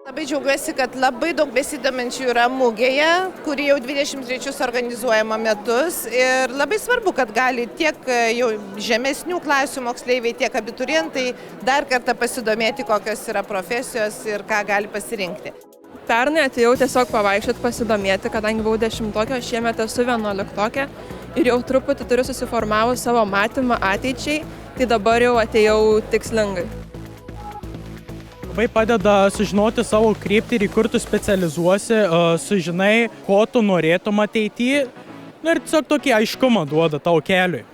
Labai džiaugiuosi, kad labai daug besidominčių yra mugėje, kuri jau 23 organizuojama metus. Ir labai svarbu, kad gali tiek jau žemesnių klasių moksleiviai, tiek abiturientai dar kartą pasidomėti, kokios yra profesijos ir ką gali pasirinkti. Pernai atėjau tiesiog pavaikščioti, pasidomėti, kadangi buvau 10-tokė, šiemet esu 11-tokė ir jau truputį turiu susiformavus savo matymą ateičiai, tai dabar jau atėjau tikslingai. Labai padeda sužinoti savo kryptį ir į kur tu specializuosi, sužinai, ko tu norėtum ateityje, ir tiesiog tokį aiškumą duoda tavo keliui.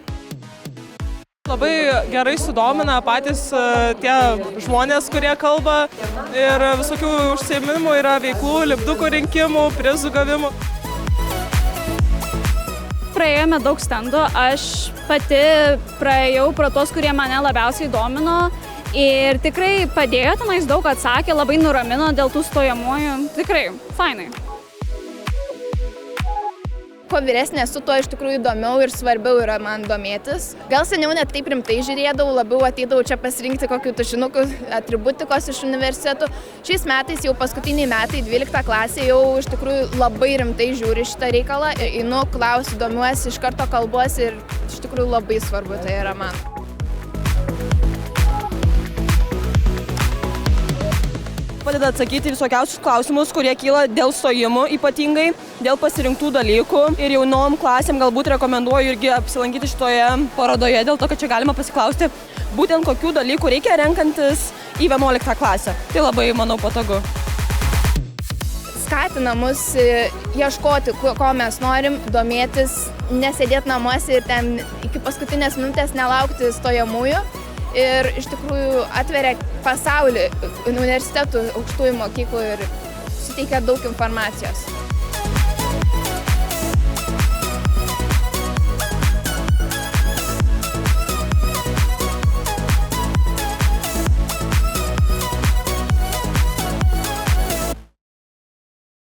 Labai gerai sudomina patys tie žmonės, kurie kalba, ir visokių užsiėmimų yra veiklų, lipdukų rinkimų, prizų gavimų. Praėjome daug stendų, aš pati praėjau pro tos, kurie mane labiausiai domino. Ir tikrai padėjo tenais daug, atsakė, labai nuramino dėl tų stojamųjų. Tikrai, fainai. Kuo vyresnė esu, tuo iš tikrųjų įdomiau ir svarbiau yra man domėtis. Gal seniau net taip rimtai žiūrėdavau, labiau ateidavau čia pasirinkti kokių tušinukų, atributikos iš universitetų. Šiais metais, jau paskutiniai metai, 12 klasė, jau iš tikrųjų labai rimtai žiūri šitą reikalą. Einu, klausiu, domiuosi, iš karto kalbuosi ir iš tikrųjų labai svarbu tai yra man. Padeda atsakyti visokiausius klausimus, kurie kyla dėl stojimų, ypatingai dėl pasirinktų dalykų. Ir jaunom klasėm galbūt rekomenduoju irgi apsilankyti šitoje parodoje, dėl to, kad čia galima pasiklausti būtent kokių dalykų reikia renkantis į 11 klasę. Tai labai, manau, patogu. Skatina mus ieškoti, ko mes norim, domėtis, nesėdėti namuose ir ten iki paskutinės minutės nelaukti stojamųjų. Ir iš tikrųjų atveria pasaulį universitetų, aukštųjų mokyklų ir suteikia daug informacijos.